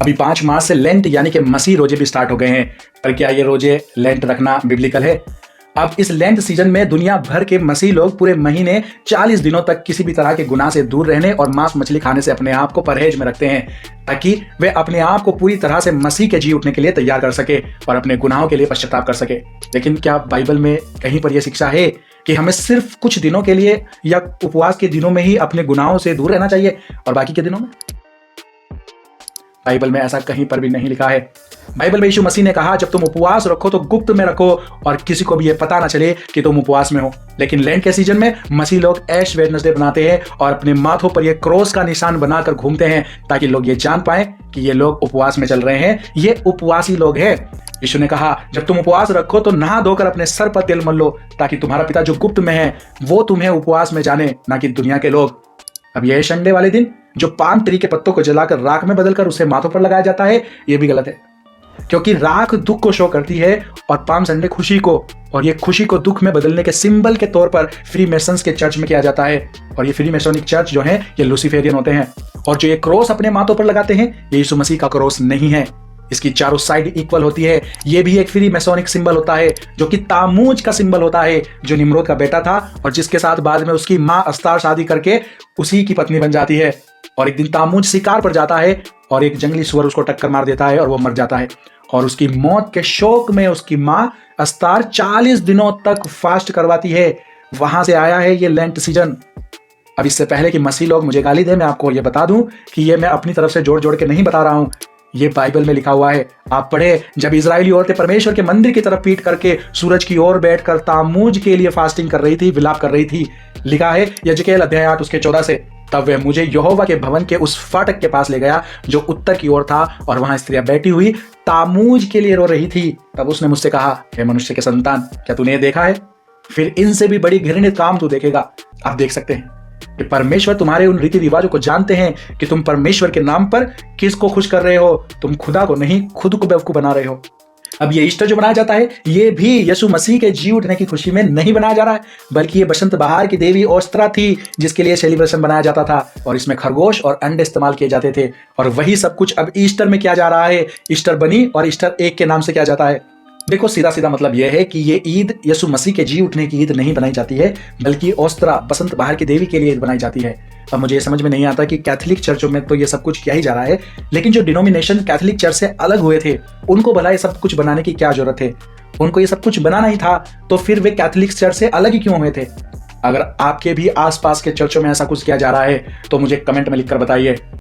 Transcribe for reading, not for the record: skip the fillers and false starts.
अभी 5 मार्च से लेंट यानी कि मसीह रोजे भी स्टार्ट हो गए हैं। पर क्या ये रोजे लेंट रखना बिब्लिकल है? अब इस लेंट सीजन में दुनिया भर के मसीह लोग पूरे महीने 40 दिनों तक किसी भी तरह के गुनाह से दूर रहने और मांस मछली खाने से अपने आप को परहेज में रखते हैं, ताकि वे अपने आप को पूरी तरह से मसीह के जी उठने के लिए तैयार कर सके और अपने गुनाहों के लिए पश्चाताप कर सके। लेकिन क्या बाइबल में कहीं पर यह शिक्षा है कि हमें सिर्फ कुछ दिनों के लिए या उपवास के दिनों में ही अपने गुनाहों से दूर रहना चाहिए और बाकी के दिनों में? बाइबल में ऐसा कहीं पर भी नहीं लिखा है। बाइबल में यीशु मसीह ने कहा, जब तुम उपवास रखो तो गुप्त में रखो और किसी को भी यह पता ना चले कि तुम उपवास में हो। लेकिन लेंट के सीजन में मसीह लोग ऐश वेडनेसडे बनाते हैं और अपने माथों पर यह क्रॉस का निशान बनाकर घूमते हैं, ताकि लोग ये जान पाए कि ये लोग उपवास में चल रहे हैं, ये उपवासी लोग हैं। यीशु ने कहा, जब तुम उपवास रखो तो नहा धोकर अपने सर पर तेल मल लो, ताकि तुम्हारा पिता जो गुप्त में है वो तुम्हें उपवास में जाने, ना कि दुनिया के लोग। अब यह संडे वाले दिन जो पाम ट्री के पत्तों को जलाकर राख में बदलकर उसे माथों पर लगाया जाता है, यह भी गलत है, क्योंकि राख दुख को शो करती है और पाम संडे खुशी को, और ये खुशी को दुख में बदलने के सिंबल के तौर पर फ्री मेसन्स के चर्च में किया जाता है। और ये फ्री मेसोनिक चर्च जो है ये लूसीफेरियन होते हैं। और जो ये क्रॉस अपने माथों पर लगाते हैं ये यीशु मसीह का क्रॉस नहीं है, इसकी चारों साइड इक्वल होती है। ये भी एक फ्री मेसोनिक सिंबल होता है, जो कि तामूज का सिंबल होता है, जो निम्रोद का बेटा था और जिसके साथ बाद में उसकी माँ अस्तार शादी करके उसी की पत्नी बन जाती है। और एक दिन तामूज शिकार पर जाता है और एक जंगली सुअर उसको टक्कर मार देता है और वो मर जाता है। और उसकी मौत के शोक में उसकी माँ अस्तार 40 दिनों तक फास्ट करवाती है। वहां से आया है ये लेंट सीजन। अब इससे पहले कि मसीह लोग मुझे गाली दे, मैं आपको ये बता दूं कि ये मैं अपनी तरफ से जोड़ जोड़ के नहीं बता रहा हूं, ये बाइबल में लिखा हुआ है। आप पढ़े, जब इजरायली औरतें परमेश्वर के मंदिर की तरफ पीट करके सूरज की ओर बैठकर तामूज के लिए फास्टिंग कर रही थी, विलाप कर रही थी। लिखा है यजकेल अध्याय 8 उसके 14 से, तब वह मुझे यहोवा के भवन के उस फाटक के पास ले गया जो उत्तर की ओर था, और वहां स्त्रियां बैठी हुई तामूज के लिए रो रही थी। तब उसने मुझसे कहा, हे मनुष्य के संतान, क्या तूने देखा है? फिर इनसे भी बड़ी घृणित काम तू देखेगा। आप देख सकते हैं कि परमेश्वर तुम्हारे उन रीति रिवाजों को जानते हैं कि तुम परमेश्वर के नाम पर किसको खुश कर रहे हो। तुम खुदा को नहीं, खुद को बेवकूफ बना रहे हो। अब ये ईस्टर जो मनाया जाता है ये भी यीशु मसीह के जी उठने की खुशी में नहीं बनाया जा रहा है, बल्कि ये बसंत बहार की देवी ओस्त्रा थी जिसके लिए सेलिब्रेशन बनाया जाता था, और इसमें खरगोश और अंडे इस्तेमाल किए जाते थे। और वही सब कुछ अब ईस्टर में किया जा रहा है। ईस्टर बनी और ईस्टर एक के नाम से किया जाता है। देखो, सीधा सीधा मतलब यह है कि ये ईद यीशु मसीह के जी उठने की ईद नहीं बनाई जाती है, बल्कि ओस्त्रा बसंत बहार की देवी के लिए ईद बनाई जाती है। अब मुझे ये समझ में नहीं आता कि कैथोलिक चर्चों में तो ये सब कुछ किया ही जा रहा है, लेकिन जो डिनोमिनेशन कैथोलिक चर्च से अलग हुए थे उनको भला ये सब कुछ बनाने की क्या जरूरत है? उनको ये सब कुछ बनाना ही था तो फिर वे कैथोलिक चर्च से अलग ही क्यों हुए थे? अगर आपके भी आसपास के चर्चों में ऐसा कुछ किया जा रहा है तो मुझे कमेंट में लिखकर बताइए।